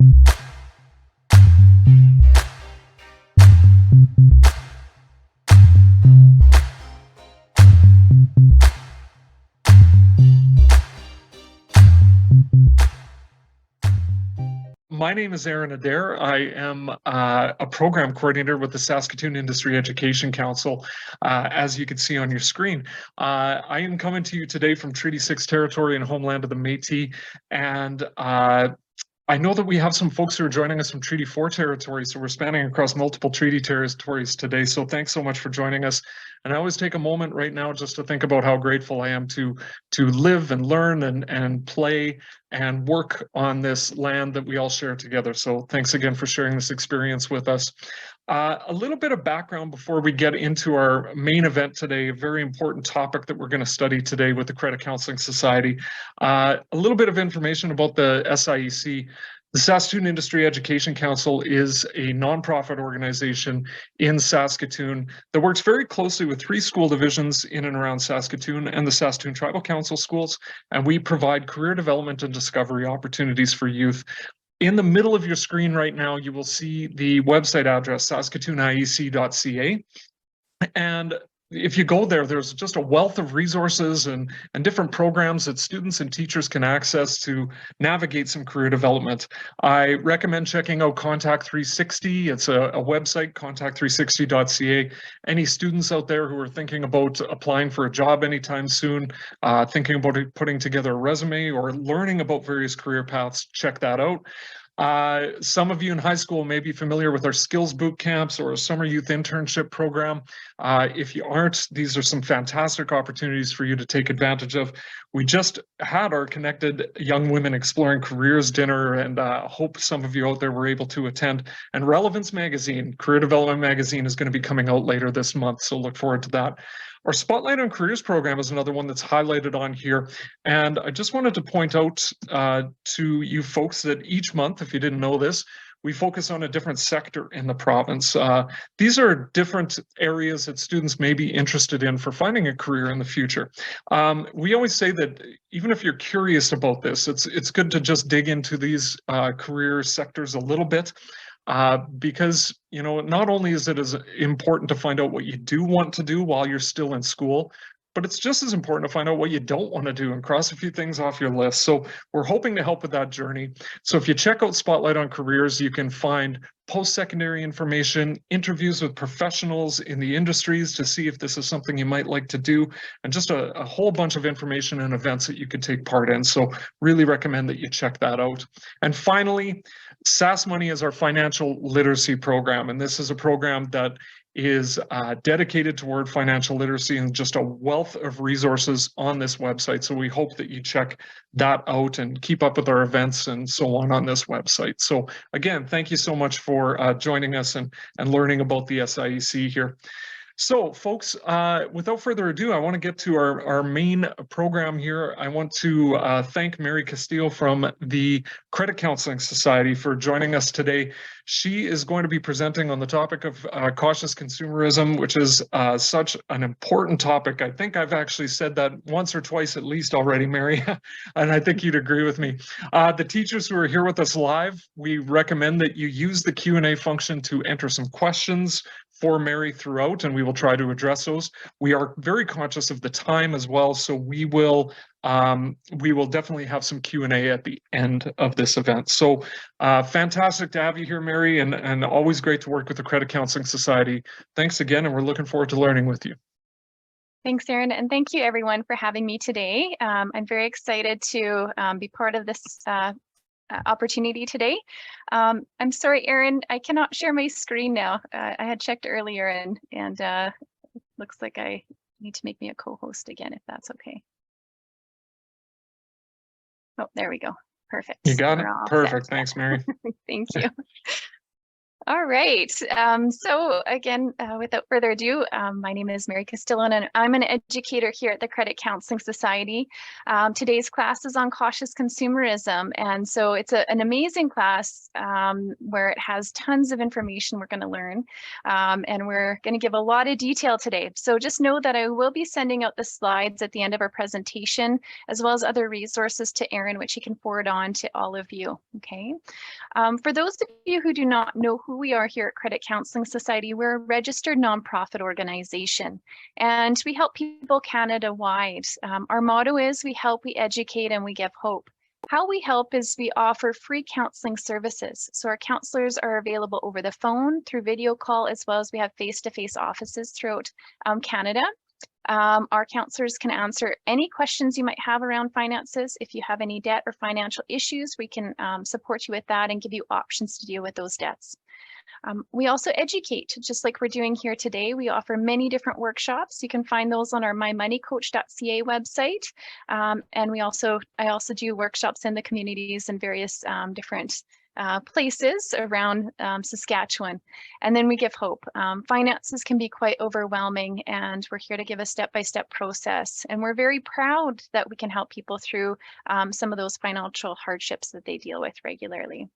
My name is Aaron Adair. I am a program coordinator with the Saskatoon Industry Education Council, as you can see on your screen. I am coming to you today from Treaty 6 territory and homeland of the Métis, and I know that we have some folks who are joining us from Treaty 4 territory, so we're spanning across multiple treaty territories today. So thanks so much for joining us. And I always take a moment right now just to think about how grateful I am to live and learn and play and work on this land that we all share together. So thanks again for sharing this experience with us. A little bit of background before we get into our main event today, a very important topic that we're going to study today with the Credit Counseling Society. A little bit of information about the SIEC. The Saskatoon Industry Education Council is a nonprofit organization in Saskatoon that works very closely with 3 school divisions in and around Saskatoon and the Saskatoon Tribal Council schools, and we provide career development and discovery opportunities for youth. In the middle of your screen right now, you will see the website address, saskatooniec.ca. And if you go there, there's just a wealth of resources and different programs that students and teachers can access to navigate some career development. I recommend checking out Contact 360. It's a website, contact360.ca. Any students out there who are thinking about applying for a job anytime soon, thinking about putting together a resume or learning about various career paths, check that out. Some of you in high school may be familiar with our skills boot camps or a summer youth internship program. If you aren't, these are some fantastic opportunities for you to take advantage of. We just had our Connected Young Women Exploring Careers dinner, and hope some of you out there were able to attend. And Relevance Magazine, Career Development Magazine, is going to be coming out later this month, so look forward to that. Our Spotlight on Careers program is another one that's highlighted on here. And I just wanted to point out to you folks that each month, if you didn't know this, we focus on a different sector in the province. These are different areas that students may be interested in for finding a career in the future. We always say that even if you're curious about this, it's good to just dig into these career sectors a little bit. Because, you know, not only is it as important to find out what you do want to do while you're still in school, but it's just as important to find out what you don't want to do and cross a few things off your list. So we're hoping to help with that journey. So if you check out Spotlight on Careers, you can find post-secondary information, interviews with professionals in the industries to see if this is something you might like to do, and just a whole bunch of information and events that you could take part in. So really recommend that you check that out. And finally, SAS Money is our financial literacy program, and this is a program that is dedicated toward financial literacy and just a wealth of resources on this website. So we hope that you check that out and keep up with our events and so on this website. So again, thank you so much for joining us and learning about the SIEC here. So folks, without further ado, I want to get to our main program here. I want to thank Mary Castillo from the Credit Counseling Society for joining us today. She is going to be presenting on the topic of cautious consumerism, which is such an important topic. I think I've actually said that once or twice at least already, Mary, and I think you'd agree with me. The teachers who are here with us live, we recommend that you use the Q&A function to enter some questions for Mary throughout, and we will try to address those. We are very conscious of the time as well, so we will definitely have some Q&A at the end of this event. So fantastic to have you here, Mary, and always great to work with the Credit Counseling Society. Thanks again, and we're looking forward to learning with you. Thanks, Aaron, and thank you everyone for having me today. I'm very excited to be part of this opportunity today. I'm sorry, Aaron, I cannot share my screen now. I had checked earlier and looks like I need to make me a co-host again, if that's okay. Oh, there we go. Perfect. You got it. Perfect. Thanks, Mary. Thank you. All right. So again, without further ado, my name is Mary Castillo, and I'm an educator here at the Credit Counseling Society. Today's class is on cautious consumerism, and so it's an amazing class where it has tons of information we're going to learn, and we're going to give a lot of detail today. So just know that I will be sending out the slides at the end of our presentation, as well as other resources to Aaron, which he can forward on to all of you. Okay. For those of you who do not know who we are here at Credit Counseling Society, we're a registered nonprofit organization, and we help people Canada-wide. Our motto is we help, we educate, and we give hope. How we help is we offer free counseling services. So our counselors are available over the phone, through video call, as well as we have face-to-face offices throughout Canada. Our counselors can answer any questions you might have around finances. If you have any debt or financial issues, we can support you with that and give you options to deal with those debts. We also educate, just like we're doing here today. We offer many different workshops. You can find those on our mymoneycoach.ca website. And I also do workshops in the communities and various different places around Saskatchewan. And then we give hope. Finances can be quite overwhelming, and we're here to give a step-by-step process. And we're very proud that we can help people through some of those financial hardships that they deal with regularly.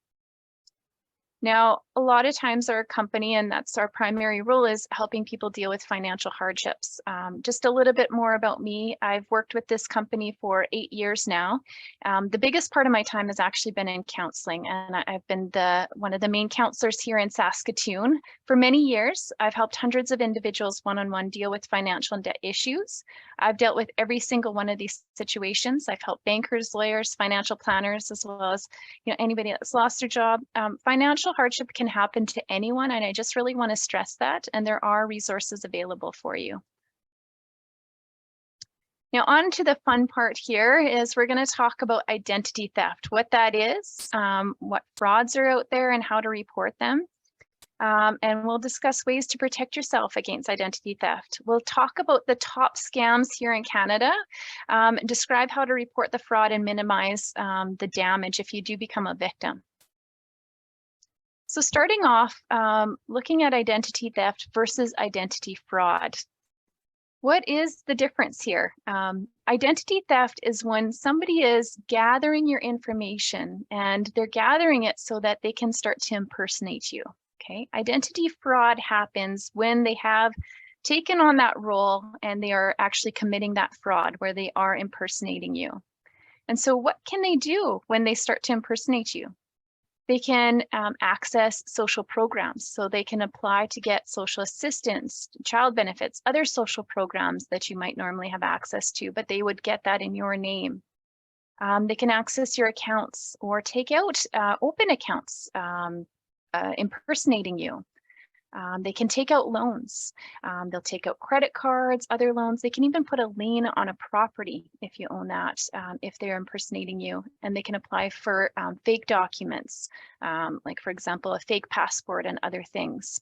Now, a lot of times our company, and that's our primary role, is helping people deal with financial hardships. Just a little bit more about me. I've worked with this company for 8 years now. The biggest part of my time has actually been in counseling, and I've been one of the main counselors here in Saskatoon. For many years, I've helped hundreds of individuals one-on-one deal with financial and debt issues. I've dealt with every single one of these situations. I've helped bankers, lawyers, financial planners, as well as anybody that's lost their job. Financial hardship can happen to anyone, and I just really want to stress that, and there are resources available for you. Now, on to the fun part here is we're going to talk about identity theft, what that is, what frauds are out there, and how to report them. And we'll discuss ways to protect yourself against identity theft. We'll talk about the top scams here in Canada, describe how to report the fraud and minimize the damage if you do become a victim. So starting off, looking at identity theft versus identity fraud. What is the difference here? Identity theft is when somebody is gathering your information, and they're gathering it so that they can start to impersonate you. Okay, identity fraud happens when they have taken on that role and they are actually committing that fraud where they are impersonating you. And so what can they do when they start to impersonate you? They can access social programs, so they can apply to get social assistance, child benefits, other social programs that you might normally have access to, but they would get that in your name. They can access your accounts or take out open accounts impersonating you. They can take out loans. They'll take out credit cards, other loans. They can even put a lien on a property if you own that, if they're impersonating you. And they can apply for fake documents, like, for example, a fake passport and other things.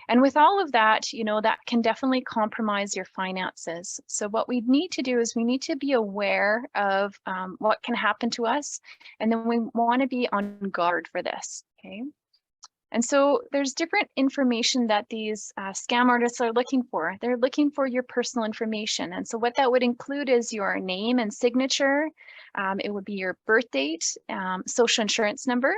And with all of that, that can definitely compromise your finances. So what we need to do is we need to be aware of what can happen to us. And then we want to be on guard for this, okay? And so there's different information that these scam artists are looking for. They're looking for your personal information. And so what that would include is your name and signature. It would be your birth date, social insurance number.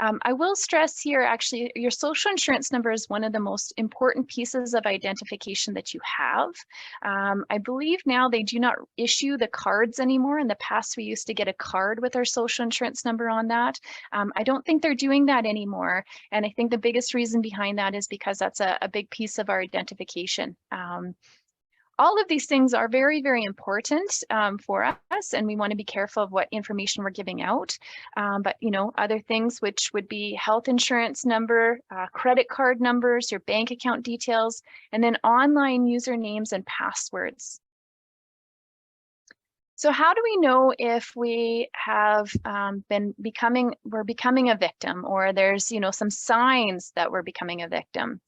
I will stress here, actually, your social insurance number is one of the most important pieces of identification that you have. I believe now they do not issue the cards anymore. In the past, we used to get a card with our social insurance number on that. I don't think they're doing that anymore. And I think the biggest reason behind that is because that's a big piece of our identification. All of these things are very, very important for us, and we want to be careful of what information we're giving out. But other things, which would be health insurance number, credit card numbers, your bank account details, and then online usernames and passwords. So how do we know if we have we're becoming a victim, or there's some signs that we're becoming a victim?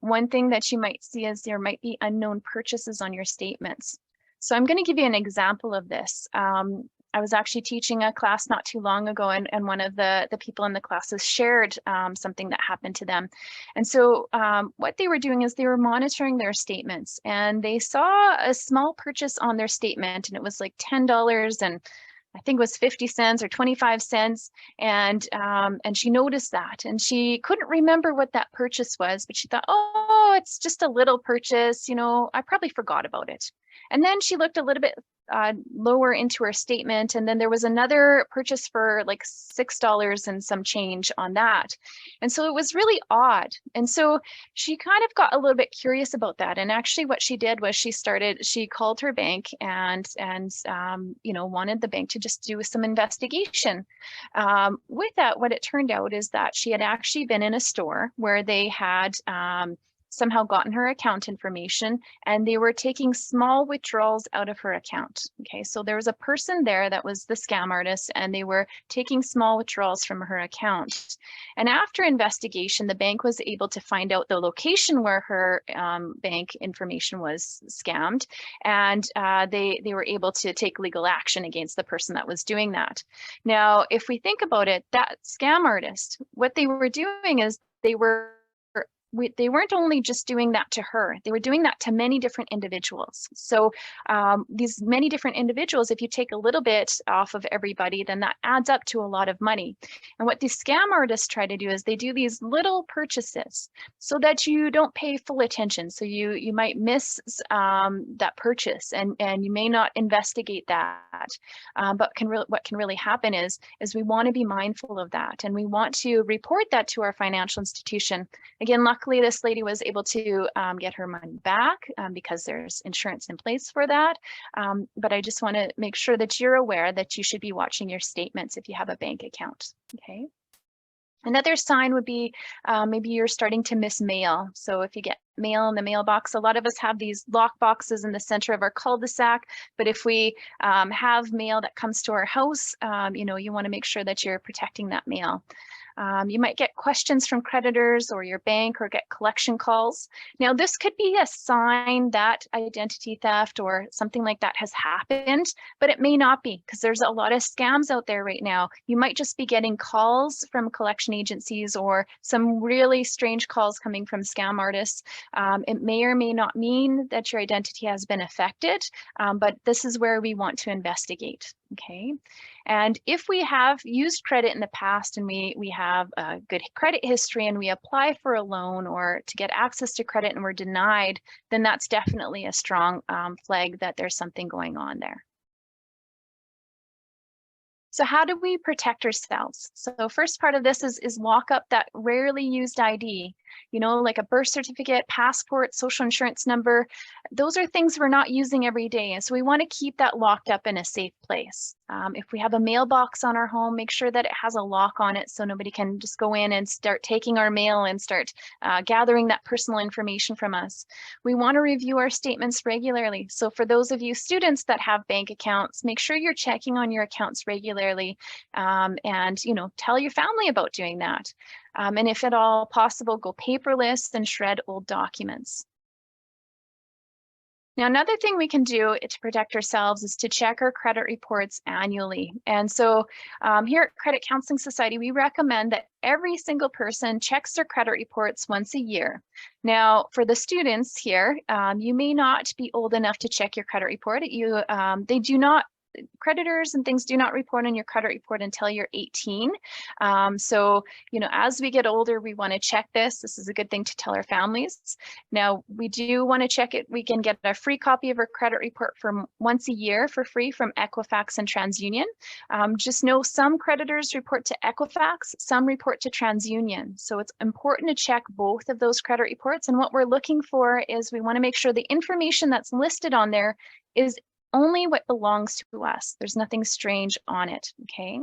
One thing that you might see is there might be unknown purchases on your statements. So I'm going to give you an example of this. I was actually teaching a class not too long ago, and one of the people in the classes shared something that happened to them. And so what they were doing is they were monitoring their statements, and they saw a small purchase on their statement, and it was like $10 and I think it was 50 cents or 25 cents. And she noticed that, and she couldn't remember what that purchase was, but she thought, oh, it's just a little purchase, you know, I probably forgot about it. And then she looked a little bit lower into her statement, and then there was another purchase for like $6 and some change on that. And so it was really odd. And so she kind of got a little bit curious about that. And actually what she did was she called her bank and you know, wanted the bank to just do some investigation. With that, what it turned out is that she had actually been in a store where they had somehow gotten her account information, and they were taking small withdrawals out of her account. Okay, so there was a person there that was the scam artist, and they were taking small withdrawals from her account. And after investigation, the bank was able to find out the location where her bank information was scammed, and they were able to take legal action against the person that was doing that. Now, if we think about it, that scam artist, what they were doing is they weren't only just doing that to her, they were doing that to many different individuals. So these many different individuals, if you take a little bit off of everybody, then that adds up to a lot of money. And what these scam artists try to do is they do these little purchases so that you don't pay full attention. So you might miss that purchase, and you may not investigate that. But what can really happen is we want to be mindful of that, and we want to report that to our financial institution. Again, luckily this lady was able to get her money back because there's insurance in place for that. But I just want to make sure that you're aware that you should be watching your statements if you have a bank account. Okay. Another sign would be maybe you're starting to miss mail. So if you get mail in the mailbox, a lot of us have these lock boxes in the center of our cul-de-sac. But if we have mail that comes to our house, you know, you want to make sure that you're protecting that mail. You might get questions from creditors or your bank, or get collection calls. Now, this could be a sign that identity theft or something like that has happened, but it may not be, because there's a lot of scams out there right now. You might just be getting calls from collection agencies or some really strange calls coming from scam artists. It may or may not mean that your identity has been affected, but this is where we want to investigate. Okay. And if we have used credit in the past, and we have a good credit history, and we apply for a loan or to get access to credit and we're denied, then that's definitely a strong flag that there's something going on there. So how do we protect ourselves? So first part of this is lock up that rarely used ID, you know, like a birth certificate, passport, social insurance number. Those are things we're not using every day. And so we want to keep that locked up in a safe place. If we have a mailbox on our home, make sure that it has a lock on it so nobody can just go in and start taking our mail and start gathering that personal information from us. We want to review our statements regularly. So for those of you students that have bank accounts, make sure you're checking on your accounts regularly, and, you know, tell your family about doing that. And if at all possible, go paperless and shred old documents. Now, another thing we can do to protect ourselves is to check our credit reports annually. And so here at Credit Counseling Society, we recommend that every single person checks their credit reports once a year. Now, for the students here, you may not be old enough to check your credit report. They do not, creditors and things do not report on your credit report until you're 18. So, you know, as we get older, we want to check this. This is a good thing to tell our families. Now, we do want to check it. We can get a free copy of our credit report from once a year for free from Equifax and TransUnion. Just know some creditors report to Equifax, some report to TransUnion. So it's important to check both of those credit reports. And what we're looking for is we want to make sure the information that's listed on there is only what belongs to us. There's nothing strange on it, okay?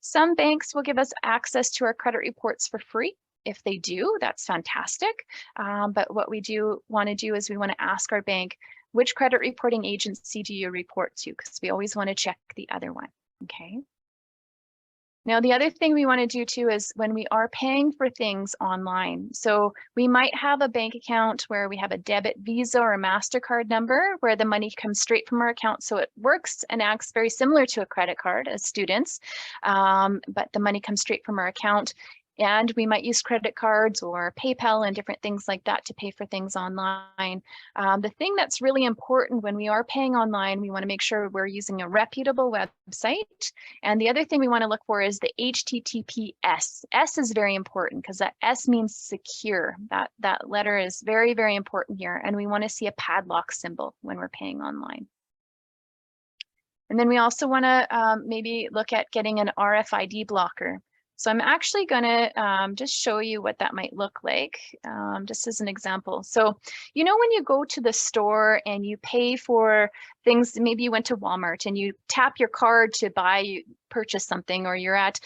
Some banks will give us access to our credit reports for free. If they do, that's fantastic. But what we do want to do is we want to ask our bank, which credit reporting agency do you report to? Because we always want to check the other one, okay? Now, the other thing we want to do too is when we are paying for things online. So we might have a bank account where we have a debit, Visa, or a MasterCard number where the money comes straight from our account. So it works and acts very similar to a credit card as students, but the money comes straight from our account. And we might use credit cards or PayPal and different things like that to pay for things online. The thing that's really important when we are paying online, we want to make sure we're using a reputable website. And the other thing we want to look for is the HTTPS. S is very important because that S means secure. That letter is very, very important here. And we want to see a padlock symbol when we're paying online. And then we also want to maybe look at getting an RFID blocker. So I'm actually going to just show you what that might look like, just as an example. So, you know, when you go to the store and you pay for things, maybe you went to Walmart and you tap your card to purchase something, or you're at,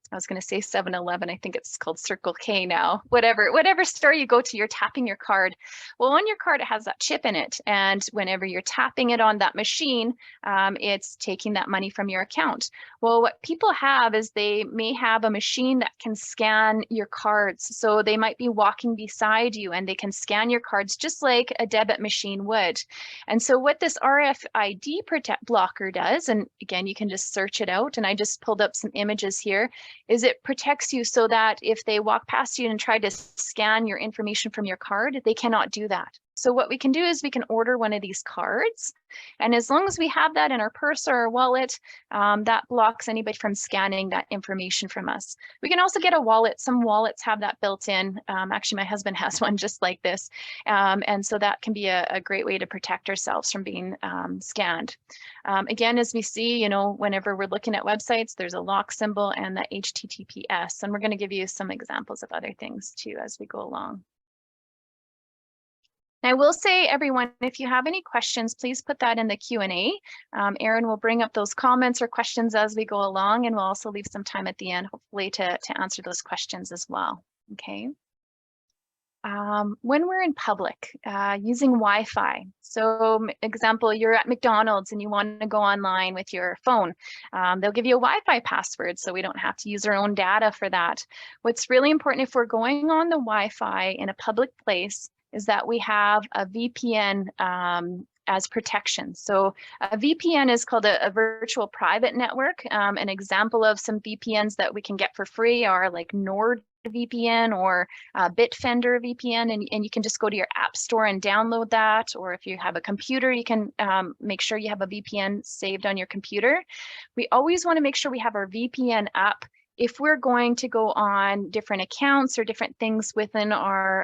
I was going to say 7-Eleven, I think it's called Circle K now, whatever store you go to, you're tapping your card. Well, on your card, it has that chip in it. And whenever you're tapping it on that machine, it's taking that money from your account. Well, what people have is they may have a machine that can scan your cards. So they might be walking beside you and they can scan your cards just like a debit machine would. And so what this RFID blocker does, and again, you can just search it out, and I just pulled up some images here, is it protects you so that if they walk past you and try to scan your information from your card, they cannot do that. So what we can do is we can order one of these cards, and as long as we have that in our purse or our wallet, that blocks anybody from scanning that information from us. We can also get a wallet. Some wallets have that built in. Actually, my husband has one just like this. And so that can be a great way to protect ourselves from being scanned. Again, as we see, you know, whenever we're looking at websites, there's a lock symbol and the HTTPS. And we're going to give you some examples of other things too as we go along. I will say, everyone, if you have any questions, please put that in the Q&A. Erin will bring up those comments or questions as we go along, and we'll also leave some time at the end, hopefully, to answer those questions as well. Okay. When we're in public, using Wi-Fi. So, example, you're at McDonald's and you want to go online with your phone. They'll give you a Wi-Fi password, so we don't have to use our own data for that. What's really important if we're going on the Wi-Fi in a public place is that we have a VPN as protection. So a VPN is called a virtual private network. An example of some VPNs that we can get for free are like NordVPN or Bitfender VPN, and you can just go to your app store and download that. Or if you have a computer, you can make sure you have a VPN saved on your computer. We always want to make sure we have our VPN up if we're going to go on different accounts or different things within our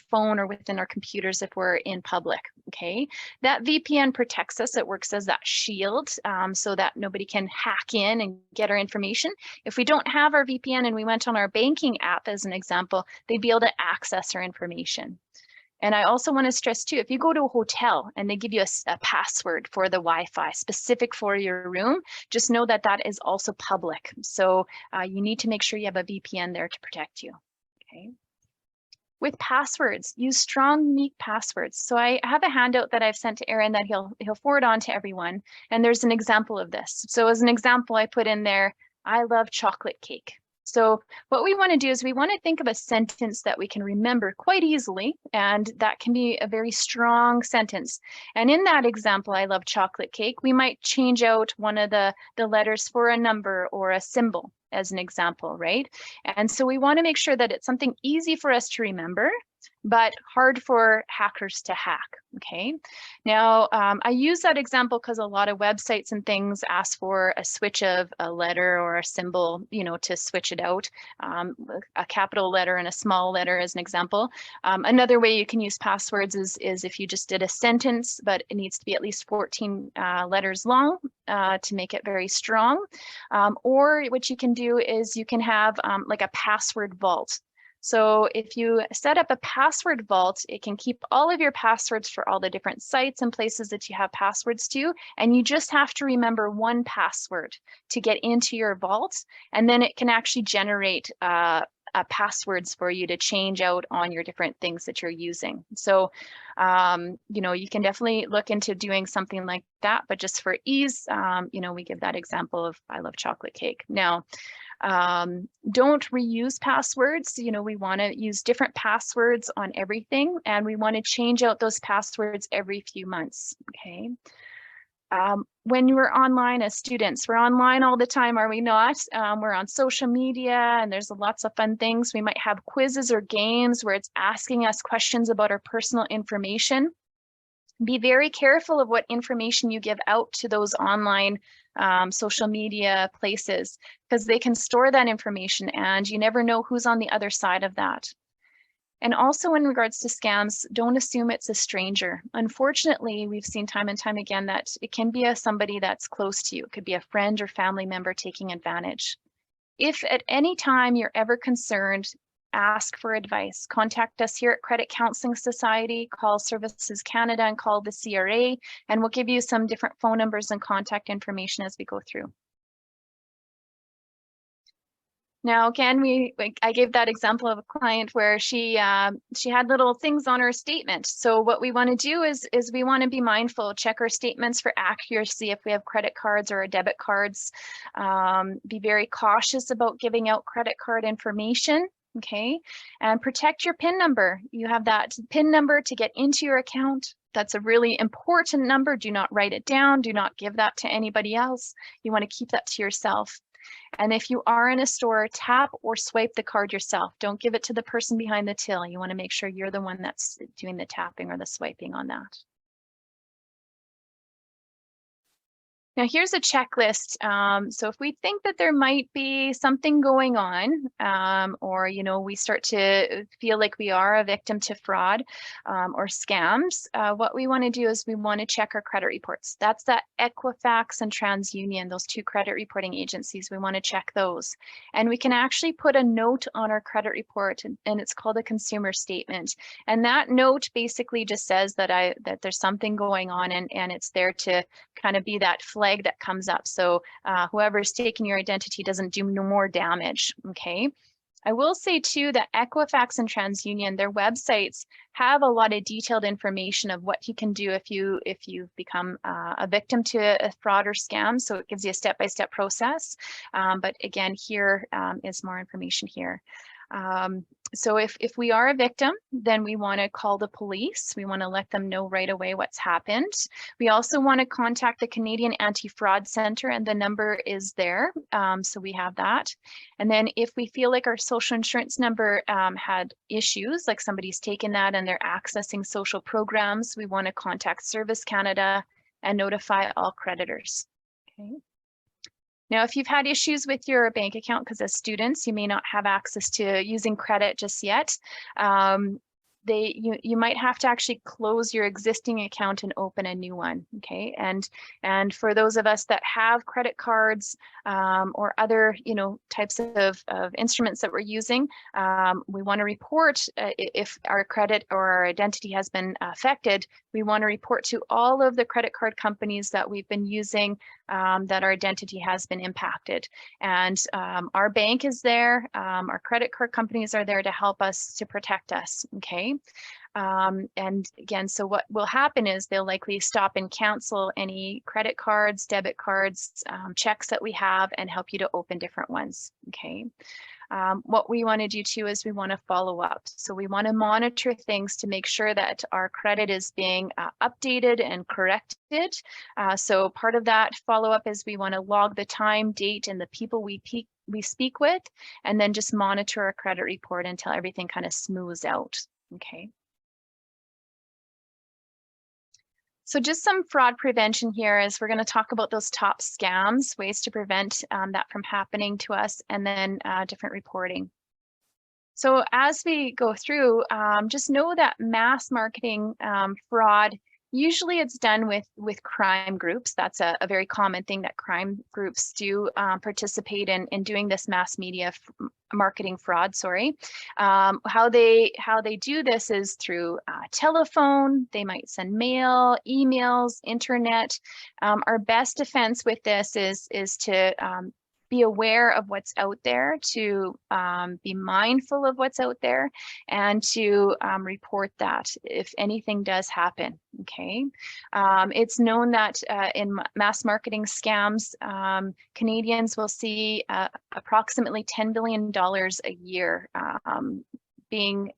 phone or within our computers if we're in public, okay? That VPN protects us. It works as that shield so that nobody can hack in and get our information. If we don't have our VPN and we went on our banking app, as an example, they'd be able to access our information. And I also want to stress too, if you go to a hotel and they give you a password for the Wi-Fi specific for your room, just know that that is also public. So you need to make sure you have a VPN there to protect you, okay? With passwords, use strong, unique passwords. So I have a handout that I've sent to Erin that he'll forward on to everyone. And there's an example of this. So as an example, I put in there, I love chocolate cake. So what we want to do is we want to think of a sentence that we can remember quite easily, and that can be a very strong sentence. And in that example, I love chocolate cake, we might change out one of the letters for a number or a symbol as an example, right? And so we want to make sure that it's something easy for us to remember, but hard for hackers to hack, okay? Now, I use that example because a lot of websites and things ask for a switch of a letter or a symbol, you know, to switch it out, a capital letter and a small letter as an example. Another way you can use passwords is if you just did a sentence, but it needs to be at least 14 letters long to make it very strong. Or what you can do is you can have like a password vault. So if you set up a password vault, it can keep all of your passwords for all the different sites and places that you have passwords to, and you just have to remember one password to get into your vault, and then it can actually generate passwords for you to change out on your different things that you're using. So, you know, you can definitely look into doing something like that, but just for ease, you know, we give that example of I love chocolate cake. Now, don't reuse passwords. You know, we want to use different passwords on everything, and we want to change out those passwords every few months. Okay. When we're online as students, we're online all the time, are we not? We're on social media and there's lots of fun things. We might have quizzes or games where it's asking us questions about our personal information. Be very careful of what information you give out to those online social media places, because they can store that information and you never know who's on the other side of that. And also in regards to scams, don't assume it's a stranger. Unfortunately, we've seen time and time again that it can be somebody that's close to you. It could be a friend or family member taking advantage. If at any time you're ever concerned, ask for advice. Contact us here at Credit Counseling Society, call Services Canada and call the CRA, and we'll give you some different phone numbers and contact information as we go through. Now, again, I gave that example of a client where she had little things on her statement. So what we want to do is we want to be mindful, check our statements for accuracy if we have credit cards or debit cards. Be very cautious about giving out credit card information. Okay, and protect your PIN number. You have that PIN number to get into your account. That's a really important number. Do not write it down. Do not give that to anybody else. You want to keep that to yourself. And if you are in a store, tap or swipe the card yourself. Don't give it to the person behind the till. You want to make sure you're the one that's doing the tapping or the swiping on that. Now here's a checklist. So if we think that there might be something going on, or you know, we start to feel like we are a victim to fraud or scams, what we want to do is we want to check our credit reports. That's that Equifax and TransUnion, those two credit reporting agencies. We want to check those, and we can actually put a note on our credit report, and it's called a consumer statement. And that note basically just says that there's something going on, and it's there to kind of be that flag that comes up. So whoever's taking your identity doesn't do no more damage. Okay. I will say too that Equifax and TransUnion, their websites have a lot of detailed information of what you can do if you've become a victim to a fraud or scam. So it gives you a step-by-step process. But again, here is more information here. So if we are a victim, then we want to call the police. We want to let them know right away what's happened. We also want to contact the Canadian Anti-Fraud Centre, and the number is there. So we have that. And then if we feel like our social insurance number had issues, like somebody's taken that and they're accessing social programs, we want to contact Service Canada and notify all creditors. Okay. Now, if you've had issues with your bank account, because as students, you may not have access to using credit just yet, you might have to actually close your existing account and open a new one. Okay, and for those of us that have credit cards or other types of instruments that we're using, we want to report if our credit or our identity has been affected. We want to report to all of the credit card companies that we've been using that our identity has been impacted, and our bank is there, our credit card companies are there to help us, to protect us. Okay. And again, so what will happen is they'll likely stop and cancel any credit cards, debit cards, checks that we have, and help you to open different ones. Okay. What we want to do too is we want to follow up. So we want to monitor things to make sure that our credit is being updated and corrected. So part of that follow up is we want to log the time, date, and the people we speak with, and then just monitor our credit report until everything kind of smooths out. Okay. So just some fraud prevention here is we're going to talk about those top scams, ways to prevent that from happening to us, and then different reporting. So as we go through, just know that mass marketing fraud, usually it's done with crime groups. That's a very common thing that crime groups do, participate in doing this mass media marketing fraud, sorry. How they do this is through telephone. They might send mail, emails, internet. Our best defense with this is to be aware of what's out there, to be mindful of what's out there, and to report that if anything does happen, okay? It's known that in mass marketing scams, Canadians will see approximately $10 billion a year being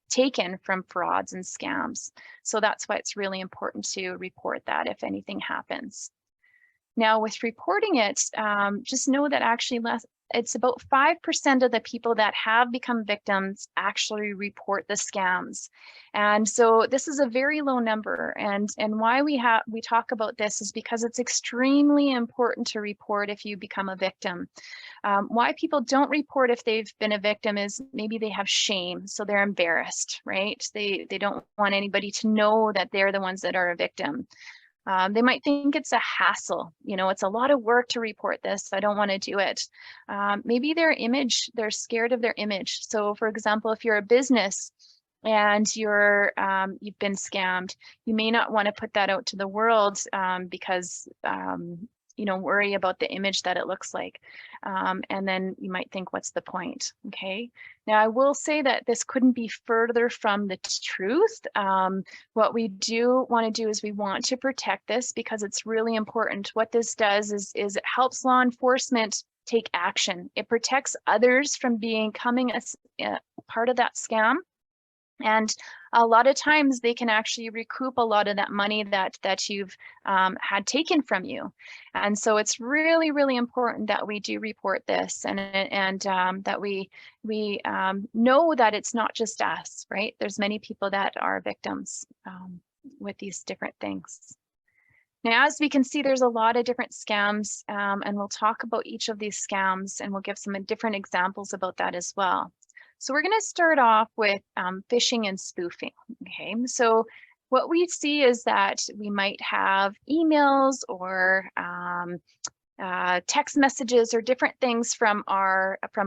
taken from frauds and scams. So that's why it's really important to report that if anything happens. Now, with reporting it, just know that actually it's about 5% of the people that have become victims actually report the scams. And so this is a very low number. And why we talk about this is because it's extremely important to report if you become a victim. Why people don't report if they've been a victim is maybe they have shame, so they're embarrassed, right? They don't want anybody to know that they're the ones that are a victim. They might think it's a hassle, it's a lot of work to report this, I don't want to do it. Maybe their image, they're scared of their image. So for example, if you're a business and you've been scammed, you may not want to put that out to the world because worry about the image that it looks like. And then you might think, what's the point? Okay. Now I will say that this couldn't be further from the truth. What we do want to do is we want to protect this because it's really important. What this does is it helps law enforcement take action. It protects others from becoming a part of that scam. And a lot of times they can actually recoup a lot of that money that you've had taken from you. And so it's really, really important that we do report this and that we know that it's not just us, right? There's many people that are victims with these different things. Now, as we can see, there's a lot of different scams, and we'll talk about each of these scams, and we'll give some different examples about that as well. So we're going to start off with phishing and spoofing. Okay, so what we see is that we might have emails or text messages or different things from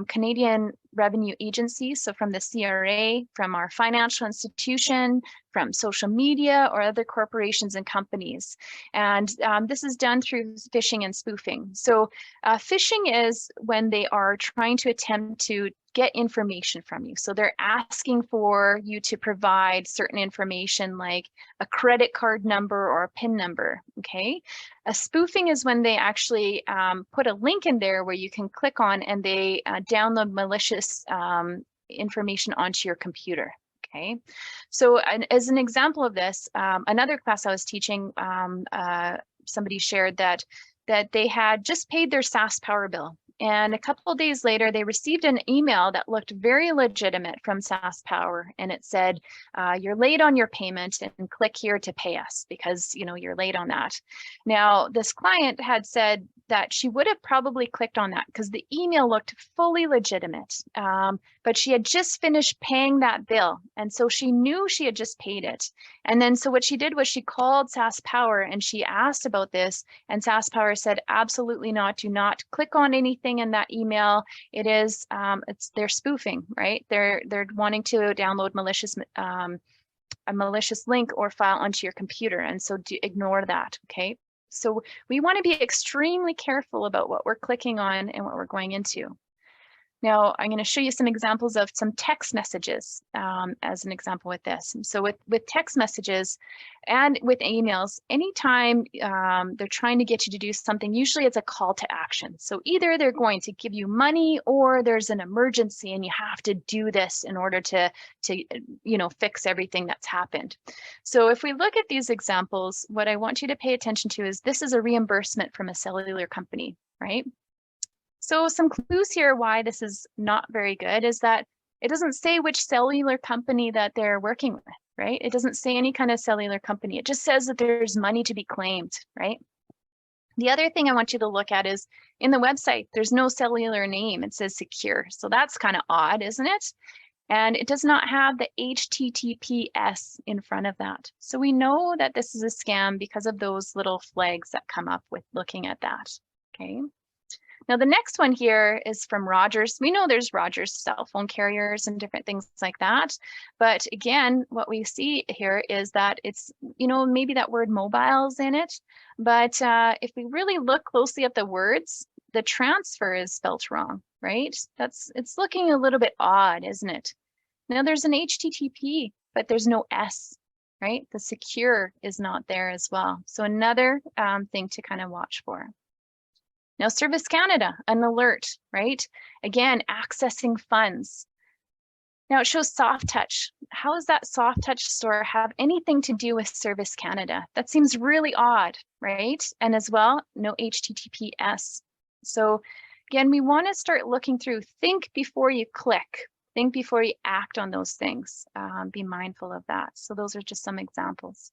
Canadian Revenue Agency, so from the CRA, from our financial institution, from social media or other corporations and companies. And this is done through phishing and spoofing. So phishing is when they are trying to attempt to get information from you. So they're asking for you to provide certain information like a credit card number or a PIN number, okay? A spoofing is when they actually put a link in there where you can click on and they download malicious information onto your computer. Okay, so as an example of this, another class I was teaching, somebody shared that they had just paid their SaskPower bill. And a couple of days later, they received an email that looked very legitimate from SaskPower, and it said, "You're late on your payment, and click here to pay us because you're late on that." Now, this client had said that she would have probably clicked on that because the email looked fully legitimate, but she had just finished paying that bill, and so she knew she had just paid it. And then so what she did was she called SaskPower and she asked about this, and SaskPower said, "Absolutely not. Do not click on anything in that email. It is they're spoofing, right? They're wanting to download a malicious link or file onto your computer, and so ignore that." Okay, so we want to be extremely careful about what we're clicking on and what we're going into. Now, I'm going to show you some examples of some text messages as an example with this. So with text messages and with emails, anytime they're trying to get you to do something, usually it's a call to action. So either they're going to give you money or there's an emergency and you have to do this in order to fix everything that's happened. So if we look at these examples, what I want you to pay attention to is this is a reimbursement from a cellular company, right? So some clues here why this is not very good is that it doesn't say which cellular company that they're working with, right? It doesn't say any kind of cellular company. It just says that there's money to be claimed, right? The other thing I want you to look at is in the website, there's no cellular name. It says secure. So that's kind of odd, isn't it? And it does not have the HTTPS in front of that. So we know that this is a scam because of those little flags that come up with looking at that, okay? Now, the next one here is from Rogers. We know there's Rogers cell phone carriers and different things like that. But again, what we see here is that it's, maybe that word mobile's in it. But if we really look closely at the words, the transfer is spelt wrong, right? It's looking a little bit odd, isn't it? Now there's an HTTP, but there's no S, right? The secure is not there as well. So another thing to kind of watch for. Now Service Canada, an alert, right? Again, accessing funds. Now it shows soft touch. How does that soft touch store have anything to do with Service Canada? That seems really odd, right? And as well, no HTTPS. So again, we want to start looking through, think before you click, think before you act on those things. Be mindful of that. So those are just some examples.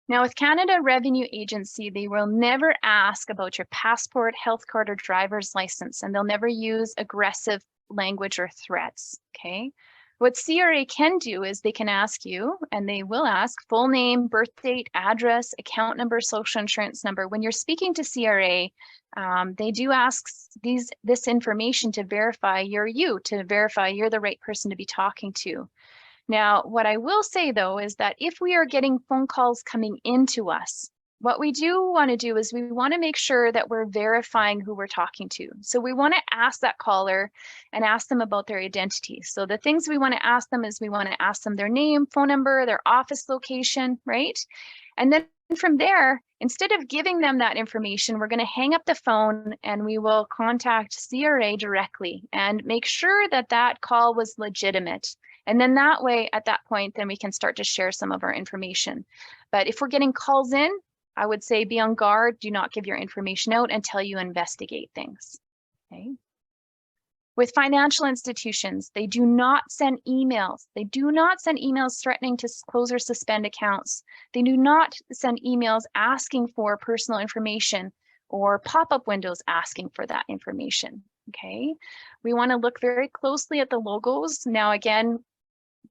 Now with Canada Revenue Agency, they will never ask about your passport, health card, or driver's license, and they'll never use aggressive language or threats, okay? What CRA can do is they can ask you, and they will ask, full name, birth date, address, account number, social insurance number. When you're speaking to CRA, they do ask this information to verify you're you, to verify you're the right person to be talking to. Now, what I will say though, is that if we are getting phone calls coming into us, what we do want to do is we want to make sure that we're verifying who we're talking to. So we want to ask that caller and ask them about their identity. So the things we want to ask them is we want to ask them their name, phone number, their office location, right? And then from there, instead of giving them that information, we're going to hang up the phone and we will contact CRA directly and make sure that that call was legitimate. And then that way, at that point, then we can start to share some of our information. But if we're getting calls in, I would say be on guard, do not give your information out until you investigate things, okay? With financial institutions, they do not send emails. They do not send emails threatening to close or suspend accounts. They do not send emails asking for personal information or pop-up windows asking for that information, okay? We want to look very closely at the logos. Now, again,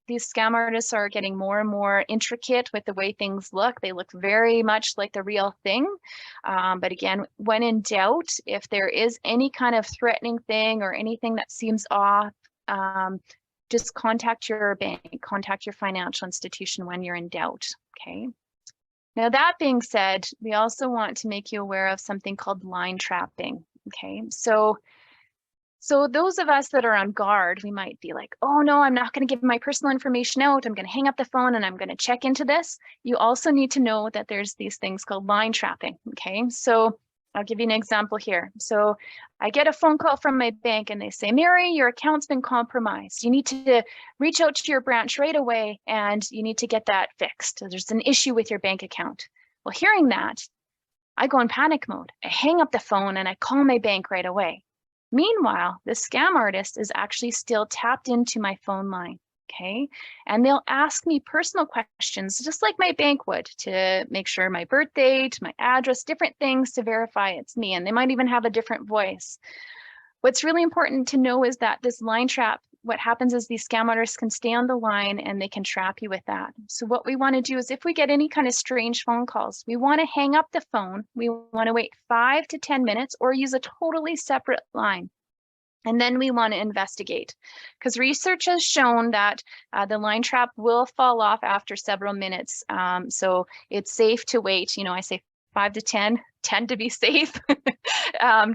these scam artists are getting more and more intricate with the way things look. They look very much like the real thing. But again, when in doubt, if there is any kind of threatening thing or anything that seems off, just contact your bank, contact your financial institution when you're in doubt, okay? Now, that being said, we also want to make you aware of something called line trapping, okay? So those of us that are on guard, we might be like, oh no, I'm not going to give my personal information out. I'm going to hang up the phone and I'm going to check into this. You also need to know that there's these things called line trapping, okay? So I'll give you an example here. So I get a phone call from my bank and they say, Mary, your account's been compromised. You need to reach out to your branch right away and you need to get that fixed. There's an issue with your bank account. Well, hearing that, I go in panic mode. I hang up the phone and I call my bank right away. Meanwhile, the scam artist is actually still tapped into my phone line, okay? And they'll ask me personal questions, just like my bank would, to make sure my birth date, my address, different things to verify it's me. And they might even have a different voice. What's really important to know is that this line trap, what happens is these scam artists can stay on the line and they can trap you with that. So what we want to do is if we get any kind of strange phone calls, we want to hang up the phone. We want to wait 5 to 10 minutes or use a totally separate line. And then we want to investigate, because research has shown that the line trap will fall off after several minutes. So it's safe to wait. You know, I say 5 to 10 to be safe,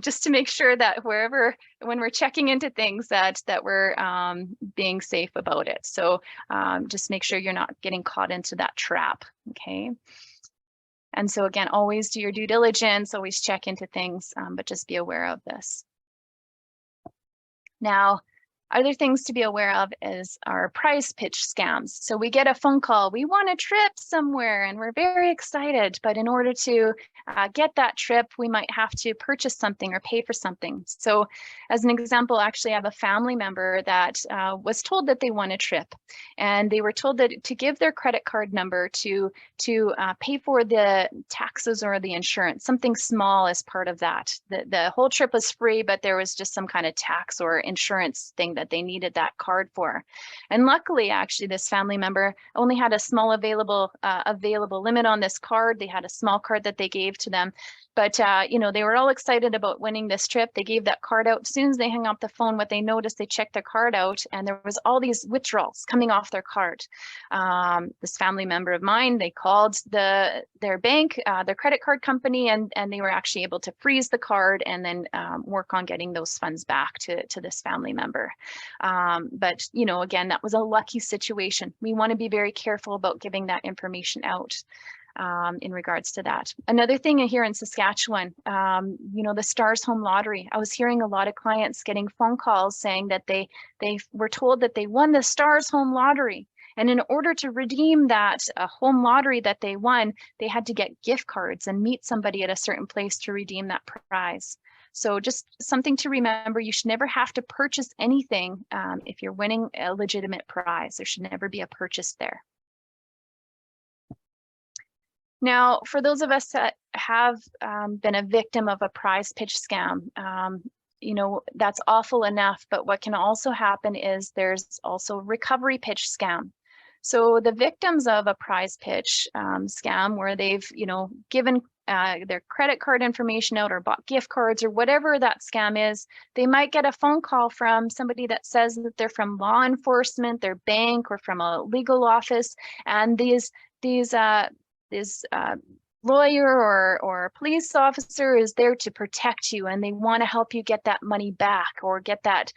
just to make sure that when we're checking into things that we're being safe about it. So just make sure you're not getting caught into that trap, okay? And so again, always do your due diligence, always check into things, but just be aware of this. Now, other things to be aware of is our price pitch scams. So we get a phone call, we want a trip somewhere and we're very excited, but in order to get that trip, we might have to purchase something or pay for something. So as an example, actually I have a family member that was told that they won a trip and they were told that to give their credit card number to pay for the taxes or the insurance, something small as part of that. The whole trip was free, but there was just some kind of tax or insurance thing that they needed that card for. And luckily, actually, this family member only had a small available limit on this card. They had a small card that they gave to them. But, you know, they were all excited about winning this trip. They gave that card out. As soon as they hung up the phone, what they noticed, they checked their card out and there was all these withdrawals coming off their card. This family member of mine, they called their bank, their credit card company, and they were actually able to freeze the card and then work on getting those funds back to this family member. But, you know, again, that was a lucky situation. We want to be very careful about giving that information out. In regards to that. Another thing here in Saskatchewan, you know, the Stars Home Lottery. I was hearing a lot of clients getting phone calls saying that they were told that they won the Stars Home Lottery. And in order to redeem that home lottery that they won, they had to get gift cards and meet somebody at a certain place to redeem that prize. So just something to remember, you should never have to purchase anything if you're winning a legitimate prize. There should never be a purchase there. Now, for those of us that have been a victim of a prize pitch scam, you know, that's awful enough, but what can also happen is there's also recovery pitch scam. So the victims of a prize pitch scam where they've, you know, given their credit card information out or bought gift cards or whatever that scam is, they might get a phone call from somebody that says that they're from law enforcement, their bank, or from a legal office, and these lawyer or police officer is there to protect you, and they want to help you get that money back or get that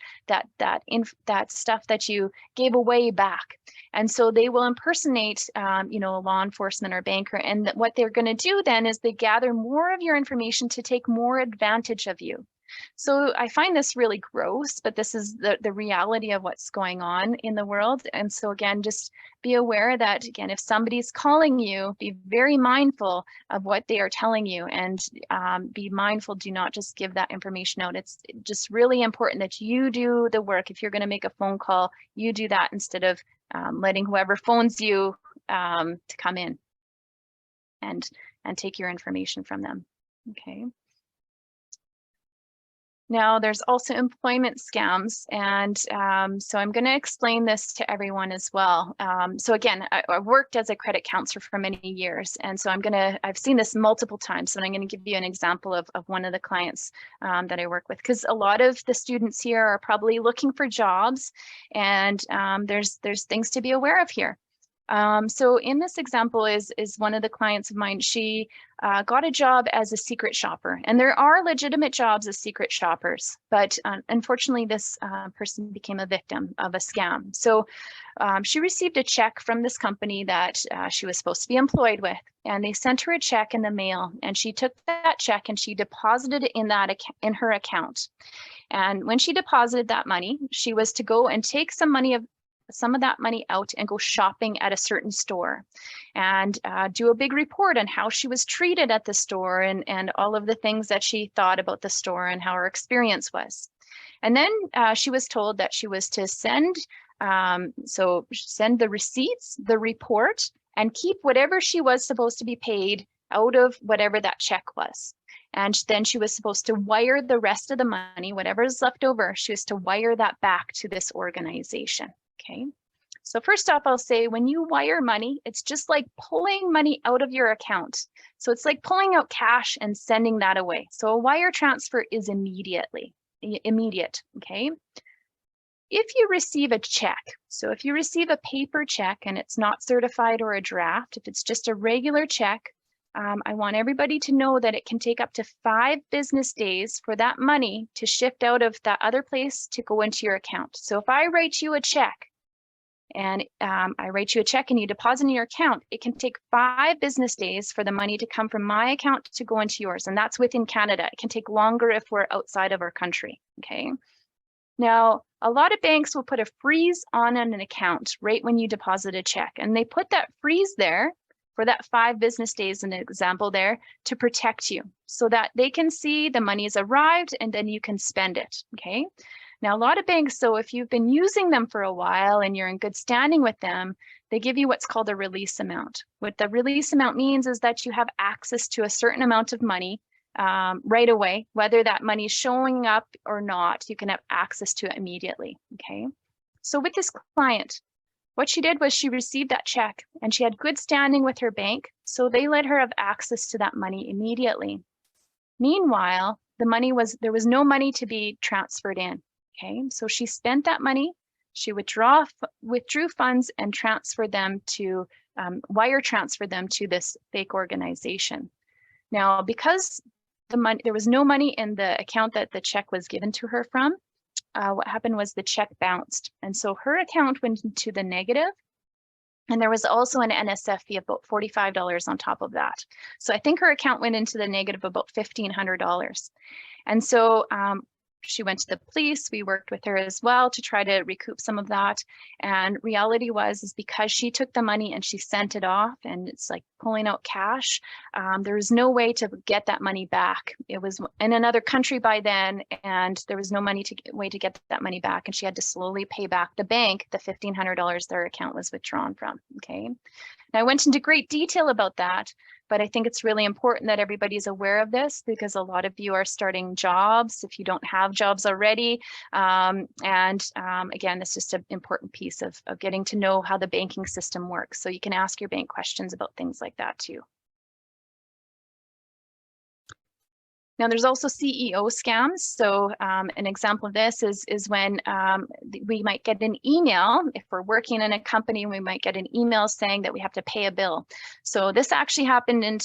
stuff that you gave away back. And so they will impersonate, you know, a law enforcement or banker. And what they're going to do then is they gather more of your information to take more advantage of you. So I find this really gross, but this is the reality of what's going on in the world. And so again, just be aware that, again, if somebody's calling you, be very mindful of what they are telling you, and be mindful, do not just give that information out. It's just really important that you do the work. If you're going to make a phone call, you do that instead of letting whoever phones you to come in and take your information from them. Okay. Now, there's also employment scams, and so I'm going to explain this to everyone as well. So again, I worked as a credit counselor for many years, and so I've seen this multiple times, and I'm going to give you an example of one of the clients that I work with, because a lot of the students here are probably looking for jobs, and there's things to be aware of here. So in this example is one of the clients of mine. She got a job as a secret shopper, and there are legitimate jobs as secret shoppers, but unfortunately this person became a victim of a scam. So she received a check from this company that she was supposed to be employed with, and they sent her a check in the mail, and she took that check and she deposited it in her account. And when she deposited that money, she was to go and take some of that money out and go shopping at a certain store, and do a big report on how she was treated at the store, and all of the things that she thought about the store and how her experience was. And then she was told that she was to send the receipts, the report, and keep whatever she was supposed to be paid out of whatever that check was. And then she was supposed to wire the rest of the money, whatever is left over, she was to wire that back to this organization. Okay, so first off, I'll say when you wire money, it's just like pulling money out of your account. So it's like pulling out cash and sending that away. So a wire transfer is immediate, okay? If you receive a check, so if you receive a paper check and it's not certified or a draft, if it's just a regular check, I want everybody to know that it can take up to 5 business days for that money to shift out of that other place to go into your account. So if I write you a check, and you deposit in your account, it can take 5 business days for the money to come from my account to go into yours. And that's within Canada. It can take longer if we're outside of our country, okay? Now, a lot of banks will put a freeze on an account right when you deposit a check. And they put that freeze there for that 5 business days, an example there, to protect you so that they can see the money has arrived and then you can spend it, okay? Now, a lot of banks, so if you've been using them for a while and you're in good standing with them, they give you what's called a release amount. What the release amount means is that you have access to a certain amount of money right away, whether that money is showing up or not, you can have access to it immediately, okay? So with this client, what she did was she received that check and she had good standing with her bank, so they let her have access to that money immediately. Meanwhile, there was no money to be transferred in. Okay, so she spent that money. She withdrew funds and transferred them to wire transferred them to this fake organization. Now, because there was no money in the account that the check was given to her from, what happened was the check bounced, and so her account went into the negative. And there was also an NSF fee of about $45 on top of that. So I think her account went into the negative about $1,500. And so she went to the police. We worked with her as well to try to recoup some of that. And reality is because she took the money and she sent it off, and it's like pulling out cash, there was no way to get that money back. It was in another country by then, and there was no way to get that money back. And she had to slowly pay back the bank the $1,500 their account was withdrawn from. Okay. Now I went into great detail about that, but I think it's really important that everybody's aware of this, because a lot of you are starting jobs if you don't have jobs already. Again, it's just an important piece of getting to know how the banking system works. So you can ask your bank questions about things like that too. Now, there's also CEO scams. So an example of this is when we might get an email. If we're working in a company, we might get an email saying that we have to pay a bill. So this actually happened in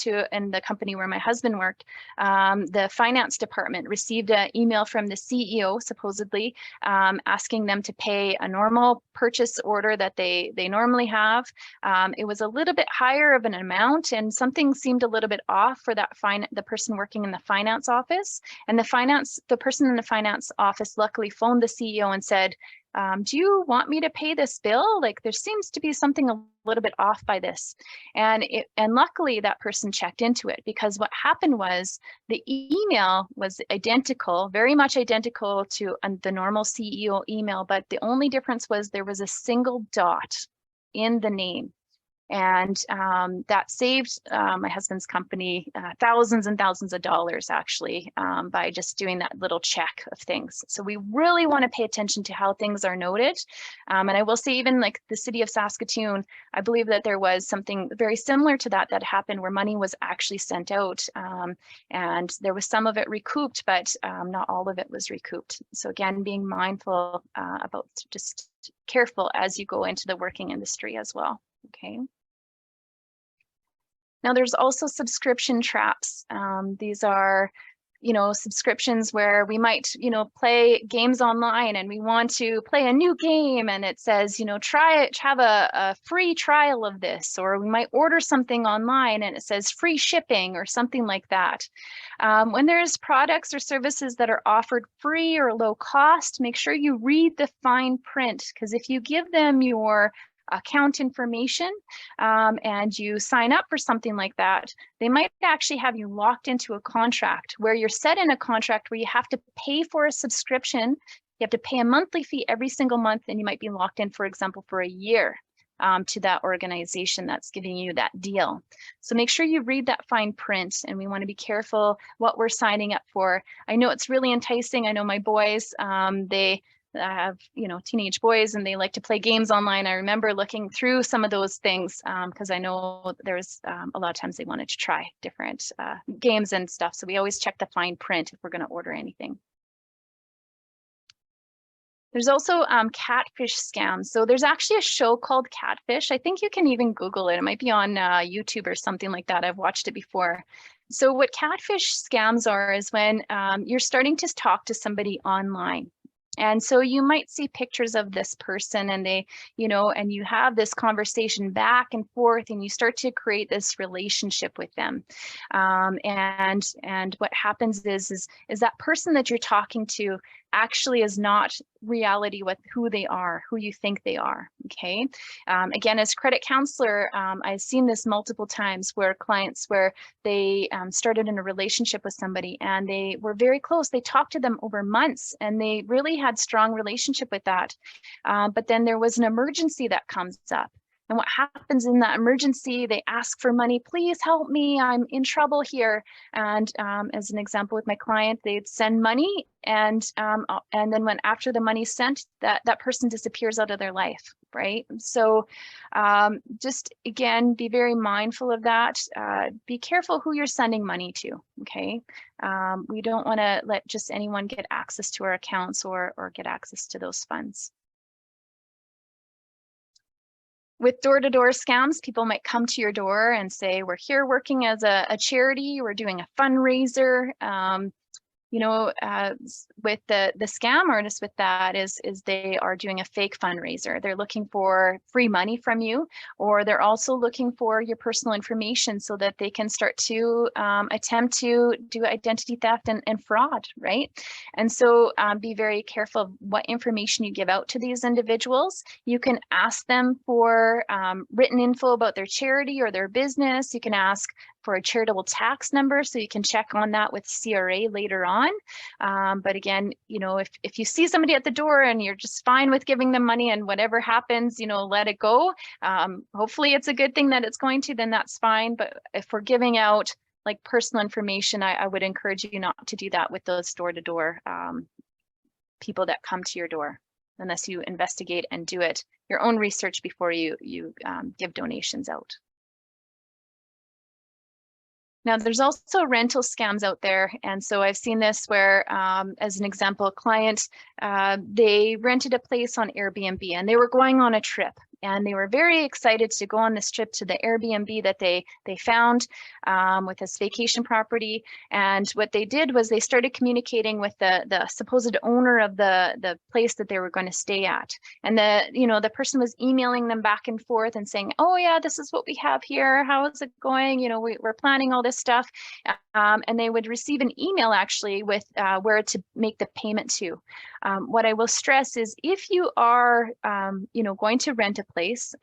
the company where my husband worked. The finance department received an email from the CEO, supposedly, asking them to pay a normal purchase order that they normally have. It was a little bit higher of an amount, and something seemed a little bit off for that the person working in the finance office. And the person in the finance office luckily phoned the CEO and said, do you want me to pay this bill? Like, there seems to be something a little bit off by this. And luckily that person checked into it, because what happened was the email was identical, very much identical to the normal CEO email, but the only difference was there was a single dot in the name. And that saved my husband's company thousands and thousands of dollars, actually, by just doing that little check of things. So we really want to pay attention to how things are noted. And I will say, even like the city of Saskatoon, I believe that there was something very similar to that happened, where money was actually sent out. And there was some of it recouped, but not all of it was recouped. So again, being mindful about, just careful as you go into the working industry as well. Okay. Now, there's also subscription traps. These are, subscriptions where we might, play games online, and we want to play a new game, and it says, try it, have a free trial of this, or we might order something online and it says free shipping or something like that. When there's products or services that are offered free or low cost, make sure you read the fine print, because if you give them your account information and you sign up for something like that, they might actually have you locked into a contract where you're set in a contract where you have to pay for a subscription. You have to pay a monthly fee every single month, and you might be locked in, for example, for a year to that organization that's giving you that deal. So make sure you read that fine print, and we want to be careful what we're signing up for. I know it's really enticing. I know my boys, I have, teenage boys, and they like to play games online. I remember looking through some of those things because I know there's a lot of times they wanted to try different games and stuff. So we always check the fine print if we're going to order anything. There's also catfish scams. So there's actually a show called Catfish. I think you can even Google it. It might be on YouTube or something like that. I've watched it before. So what catfish scams are is when you're starting to talk to somebody online. And so you might see pictures of this person, and they, and you have this conversation back and forth, and you start to create this relationship with them. And what happens is that person that you're talking to actually is not reality with who they are, who you think they are. Okay. Again, as credit counselor, I've seen this multiple times where clients, where they started in a relationship with somebody and they were very close. They talked to them over months and they really had strong relationship with that. But then there was an emergency that comes up. And what happens in that emergency, they ask for money, please help me, I'm in trouble here. And as an example with my client, they'd send money, and then when after the money's sent, that person disappears out of their life, right? So just again, be very mindful of that. Be careful who you're sending money to, okay? We don't want to let just anyone get access to our accounts or get access to those funds. With door-to-door scams, people might come to your door and say, we're here working as a charity, we're doing a fundraiser. You know, with the scam artist with that is they are doing a fake fundraiser. They're looking for free money from you, or they're also looking for your personal information so that they can start to attempt to do identity theft and fraud, right? And so be very careful of what information you give out to these individuals. You can ask them for written info about their charity or their business. You can ask for a charitable tax number, so you can check on that with CRA later on. But again, you know, if you see somebody at the door and you're just fine with giving them money and whatever happens, you know, let it go. Hopefully it's a good thing that it's going to, then that's fine. But if we're giving out like personal information, I would encourage you not to do that with those door-to-door people that come to your door, unless you investigate and do it your own research before you give donations out. Now, there's also rental scams out there. And so I've seen this where, as an example, a client, they rented a place on Airbnb and they were going on a trip. And they were very excited to go on this trip to the Airbnb that they found with this vacation property. And what they did was they started communicating with the supposed owner of the place that they were going to stay at. And the person was emailing them back and forth and saying, oh yeah, this is what we have here. How is it going? You know, we're planning all this stuff. And they would receive an email actually with where to make the payment to. What I will stress is if you are, going to rent a place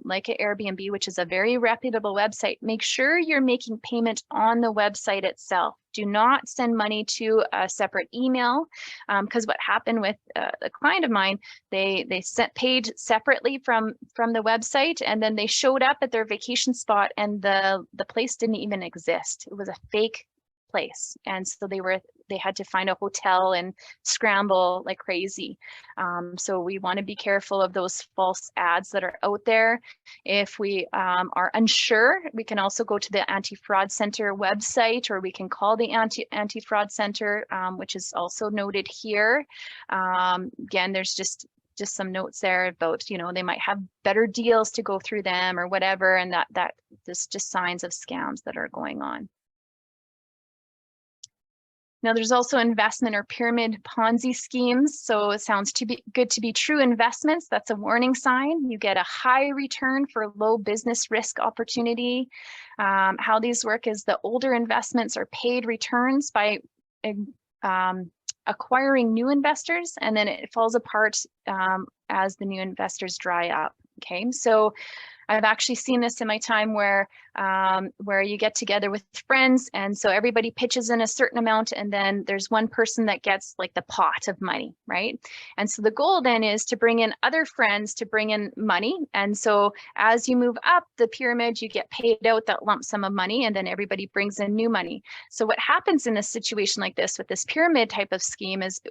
like an Airbnb, which is a very reputable website, make sure you're making payment on the website itself. Do not send money to a separate email, because what happened with a client of mine, they paid separately from the website, and then they showed up at their vacation spot and the place didn't even exist. It was a fake place, and so they had to find a hotel and scramble like crazy. So we want to be careful of those false ads that are out there. If we are unsure, we can also go to the Anti-Fraud Center website, or we can call the Anti-Fraud Center, which is also noted here. Again, there's just some notes there about, they might have better deals to go through them or whatever, and that there's just signs of scams that are going on. Now, there's also investment or pyramid Ponzi schemes. So it sounds good to be true investments. That's a warning sign. You get a high return for low business risk opportunity. How these work is the older investments are paid returns by acquiring new investors, and then it falls apart as the new investors dry up. Okay, so I've actually seen this in my time where you get together with friends, and so everybody pitches in a certain amount, and then there's one person that gets like the pot of money, right? And so the goal then is to bring in other friends to bring in money. And so as you move up the pyramid, you get paid out that lump sum of money, and then everybody brings in new money. So what happens in a situation like this with this pyramid type of scheme is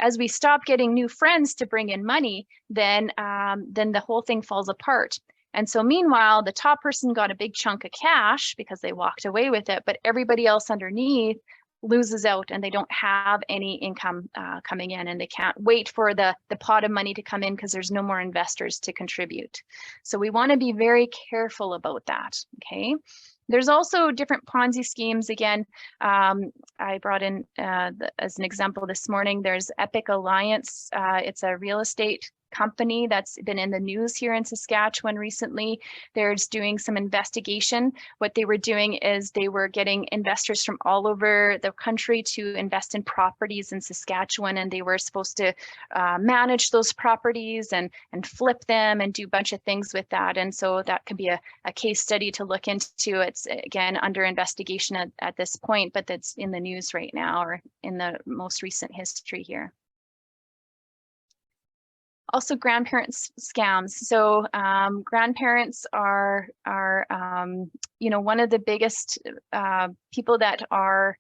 as we stop getting new friends to bring in money, then the whole thing falls apart. And so meanwhile, the top person got a big chunk of cash because they walked away with it, but everybody else underneath loses out and they don't have any income coming in, and they can't wait for the pot of money to come in because there's no more investors to contribute. So we want to be very careful about that, okay? There's also different Ponzi schemes. Again, I brought in as an example this morning, there's Epic Alliance. It's a real estate company that's been in the news here in Saskatchewan recently. They're doing some investigation. What they were doing is they were getting investors from all over the country to invest in properties in Saskatchewan, and they were supposed to manage those properties and flip them and do a bunch of things with that. And so that could be a case study to look into. It's again under investigation at this point, but that's in the news right now or in the most recent history here. Also grandparents scams. So grandparents are you know, one of the biggest people that are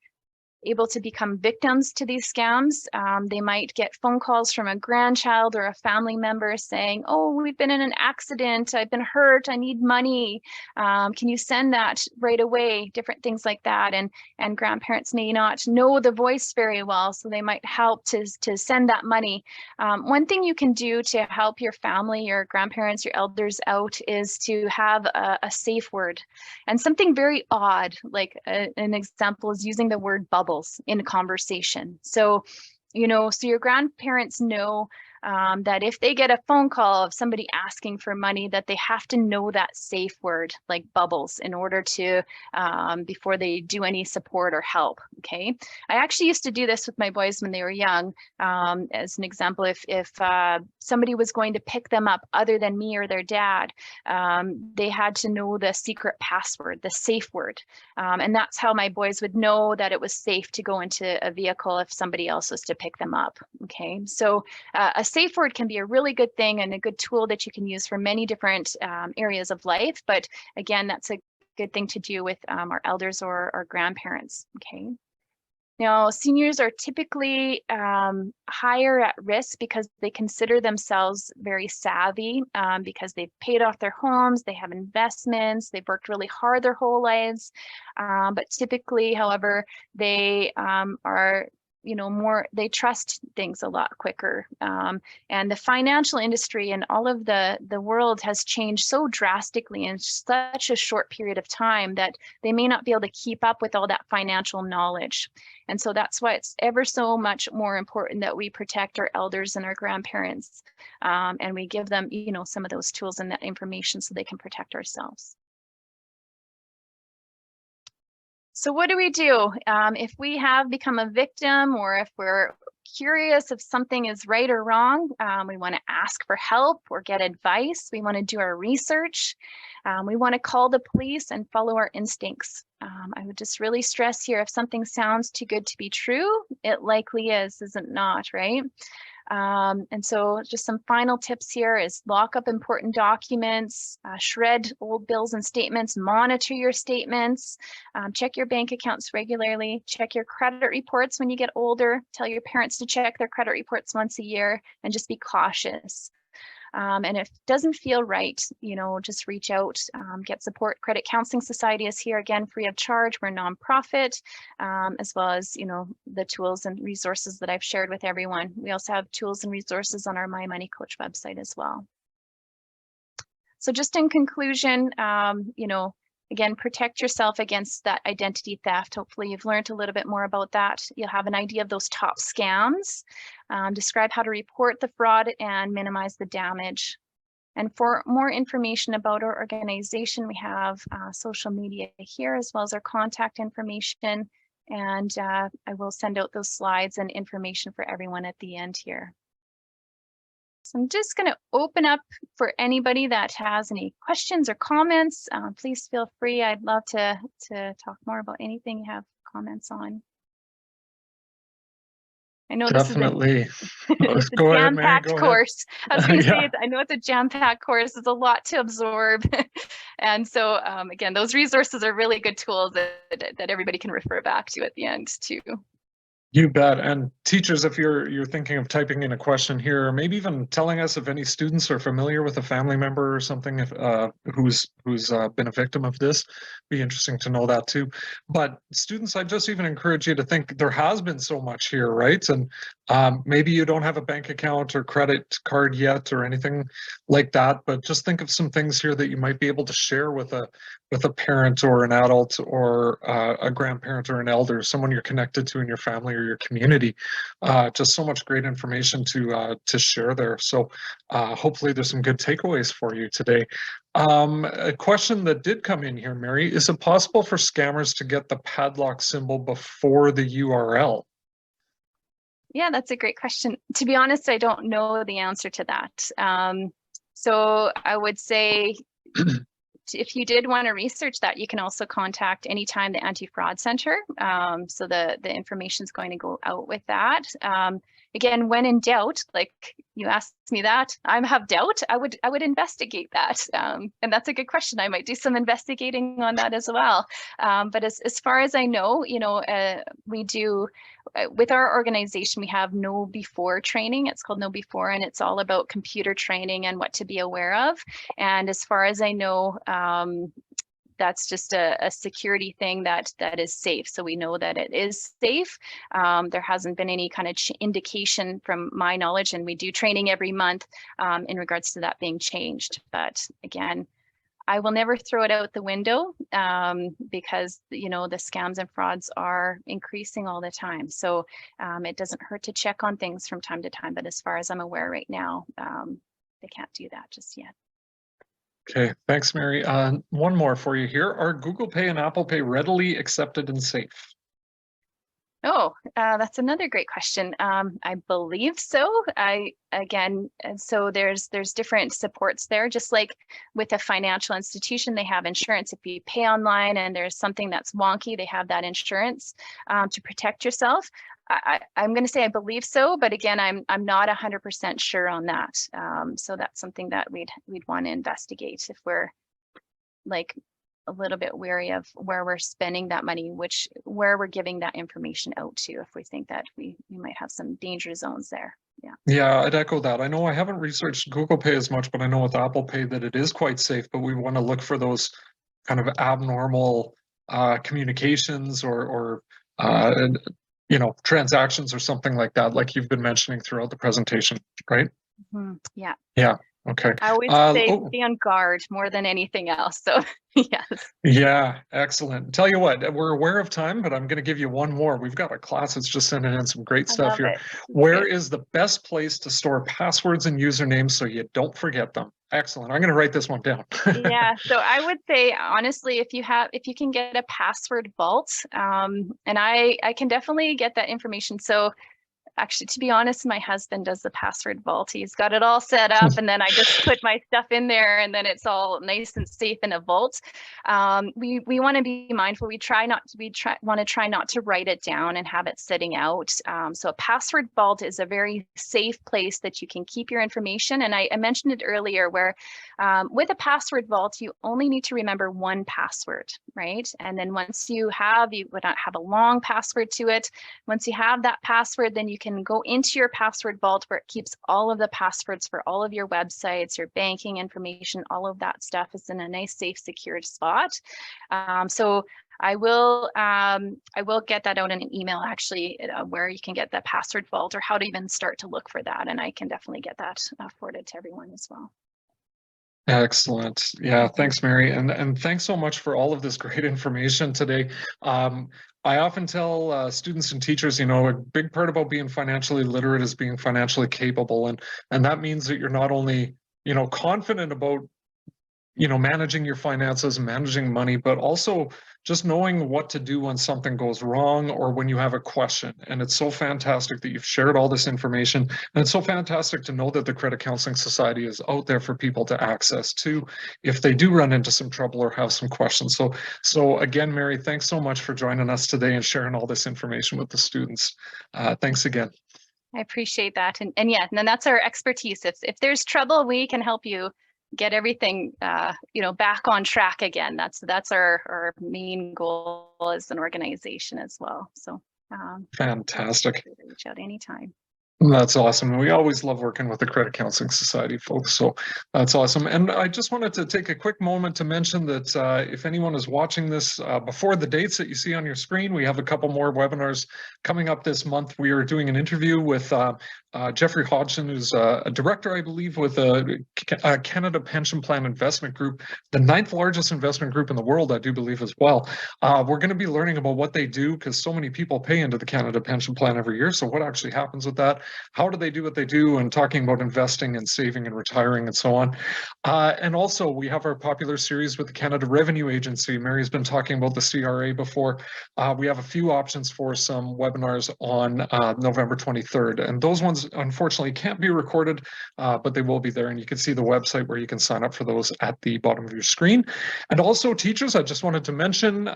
able to become victims to these scams. They might get phone calls from a grandchild or a family member saying, oh, we've been in an accident, I've been hurt, I need money. Can you send that right away? Different things like that. And grandparents may not know the voice very well, so they might help to send that money. One thing you can do to help your family, your grandparents, your elders out is to have a safe word. And something very odd, like an example is using the word bubble in a conversation. So, you know, so your grandparents know that if they get a phone call of somebody asking for money, that they have to know that safe word like bubbles in order to, before they do any support or help, okay? I actually used to do this with my boys when they were young. As an example, if somebody was going to pick them up other than me or their dad, they had to know the secret password, the safe word. And that's how my boys would know that it was safe to go into a vehicle if somebody else was to pick them up, okay? So a safe word can be a really good thing and a good tool that you can use for many different areas of life. But again, that's a good thing to do with our elders or our grandparents, okay? Now, seniors are typically higher at risk because they consider themselves very savvy because they've paid off their homes, they have investments, they've worked really hard their whole lives. But typically, however, they are, you know, they trust things a lot quicker. And the financial industry and all of the world has changed so drastically in such a short period of time that they may not be able to keep up with all that financial knowledge. And so that's why it's ever so much more important that we protect our elders and our grandparents, and we give them, you know, some of those tools and that information so they can protect ourselves. So what do we do if we have become a victim, or if we're curious if something is right or wrong? We want to ask for help or get advice. We want to do our research. We want to call the police and follow our instincts. I would just really stress here, if something sounds too good to be true, it likely is it not, right? And so just some final tips here is lock up important documents, shred old bills and statements, monitor your statements, check your bank accounts regularly, check your credit reports when you get older, tell your parents to check their credit reports once a year, and just be cautious. And if it doesn't feel right, you know, just reach out, get support. Credit Counseling Society is here again, free of charge. We're a nonprofit, as well as, you know, the tools and resources that I've shared with everyone. We also have tools and resources on our My Money Coach website as well. So just in conclusion, you know, again, protect yourself against that identity theft. Hopefully you've learned a little bit more about that. You'll have an idea of those top scams, describe how to report the fraud and minimize the damage. And for more information about our organization, we have social media here, as well as our contact information. And I will send out those slides and information for everyone at the end here. So I'm just going to open up for anybody that has any questions or comments. Please feel free. I'd love to talk more about anything you have comments on. I know Definitely. this is a jam-packed course. I was going to say, I know it's a jam-packed course. It's a lot to absorb. And so again, those resources are really good tools that everybody can refer back to at the end too. You bet. And teachers, if you're thinking of typing in a question here, or maybe even telling us if any students are familiar with a family member or something who's been a victim of this, be interesting to know that too. But students, I just even encourage you to think there has been so much here, right? And maybe you don't have a bank account or credit card yet or anything like that, but just think of some things here that you might be able to share with a parent or an adult or a grandparent or an elder, someone you're connected to in your family or your community. Just so much great information to share there. So hopefully there's some good takeaways for you today. A question that did come in here, Mary, is it possible for scammers to get the padlock symbol before the URL? Yeah, that's a great question. To be honest, I don't know the answer to that. So I would say if you did want to research that, you can also contact anytime the Anti-Fraud Center. So the information is going to go out with that. Again, when in doubt, like you asked me that. I have doubt. I would investigate that, and that's a good question. I might do some investigating on that as well. But as far as I know, we do with our organization. We have KnowBe4 training. It's called KnowBe4, and it's all about computer training and what to be aware of. And as far as I know, that's just a security thing that is safe. So we know that it is safe. There hasn't been any kind of indication from my knowledge, and we do training every month in regards to that being changed. But again, I will never throw it out the window because, the scams and frauds are increasing all the time. So it doesn't hurt to check on things from time to time. But as far as I'm aware right now, they can't do that just yet. Okay, thanks, Mary. One more for you here. Are Google Pay and Apple Pay readily accepted and safe? Oh, that's another great question. I believe so. So there's different supports there, just like with a financial institution, they have insurance. If you pay online and there's something that's wonky, they have that insurance to protect yourself. I'm going to say I believe so, but again, I'm not 100% sure on that. So that's something that we'd want to investigate if we're like a little bit wary of where we're spending that money, where we're giving that information out to, if we think that we might have some danger zones there. Yeah, I'd echo that. I know I haven't researched Google Pay as much, but I know with Apple Pay that it is quite safe, but we want to look for those kind of abnormal communications or transactions or something like that, like you've been mentioning throughout the presentation, right? Mm-hmm. Yeah. Yeah. Okay. I always say be on guard more than anything else. So yes. Yeah, excellent. Tell you what, we're aware of time, but I'm going to give you one more. We've got a class that's just sending in some great stuff here. Where is the best place to store passwords and usernames so you don't forget them? Excellent. I'm going to write this one down. Yeah, so I would say honestly, if you can get a password vault, and I can definitely get that information. So actually, to be honest, my husband does the password vault. He's got it all set up, and then I just put my stuff in there, and then it's all nice and safe in a vault. We want to be mindful. We want to try not to write it down and have it sitting out. So a password vault is a very safe place that you can keep your information. And I mentioned it earlier, where with a password vault, you only need to remember one password, right? And then once you would not have a long password to it. Once you have that password, then you can go into your password vault where it keeps all of the passwords for all of your websites, your banking information, all of that stuff is in a nice, safe, secured spot. So I will get that out in an email, actually, where you can get the password vault or how to even start to look for that. And I can definitely get that forwarded to everyone as well. Excellent. Yeah, thanks, Mary. And thanks so much for all of this great information today. I often tell students and teachers, a big part about being financially literate is being financially capable. And that means that you're not only, confident about, managing your finances, managing money, but also just knowing what to do when something goes wrong or when you have a question. And it's so fantastic that you've shared all this information. And it's so fantastic to know that the Credit Counseling Society is out there for people to access to if they do run into some trouble or have some questions. So again, Mary, thanks so much for joining us today and sharing all this information with the students. Thanks again. I appreciate that. And yeah, and then that's our expertise. If there's trouble, we can help you get everything back on track again. That's our main goal as an organization as well. So fantastic. Reach out anytime. That's awesome. We always love working with the Credit Counseling Society folks. So that's awesome. And I just wanted to take a quick moment to mention that if anyone is watching this before the dates that you see on your screen, we have a couple more webinars coming up this month. We are doing an interview with Jeffrey Hodgson, who's a director, I believe, with Canada Pension Plan Investment Group, the 9th largest investment group in the world, I do believe as well. We're going to be learning about what they do because so many people pay into the Canada Pension Plan every year. So what actually happens with that? How do they do what they do? And talking about investing and saving and retiring and so on. And also we have our popular series with the Canada Revenue Agency. Mary's been talking about the CRA before. We have a few options for some webinars on November 23rd. And those ones unfortunately can't be recorded, but they will be there. And you can see the website where you can sign up for those at the bottom of your screen. And also teachers, I just wanted to mention,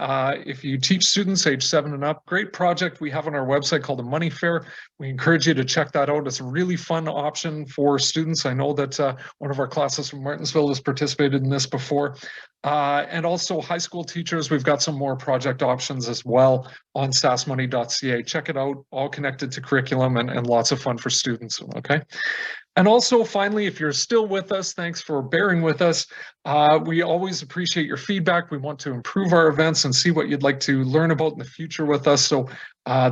if you teach students age 7 and up, great project we have on our website called the Money Fair. We encourage you to check check that out. It's a really fun option for students. I know that one of our classes from Martensville has participated in this before. And also high school teachers, we've got some more project options as well on sasmoney.ca. Check it out, all connected to curriculum and lots of fun for students, okay? And also, finally, if you're still with us, thanks for bearing with us. We always appreciate your feedback. We want to improve our events and see what you'd like to learn about in the future with us. So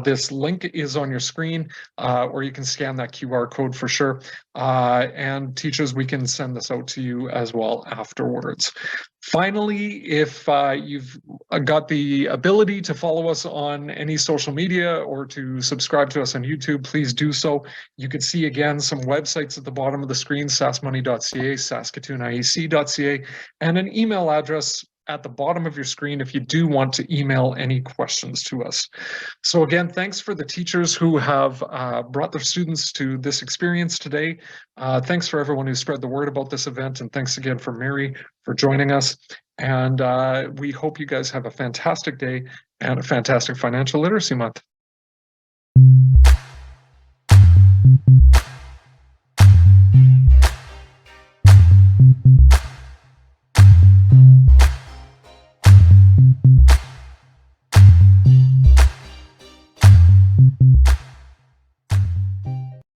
this link is on your screen, or you can scan that QR code for sure. And teachers, we can send this out to you as well afterwards. Finally, if you've got the ability to follow us on any social media or to subscribe to us on YouTube, please do so. You can see again some websites at the bottom of the screen, sasmoney.ca, saskatooniec.ca, and an email address at the bottom of your screen if you do want to email any questions to us. So again, thanks for the teachers who have brought their students to this experience today. Thanks for everyone who spread the word about this event, and thanks again for Mary for joining us. And we hope you guys have a fantastic day and a fantastic Financial Literacy Month.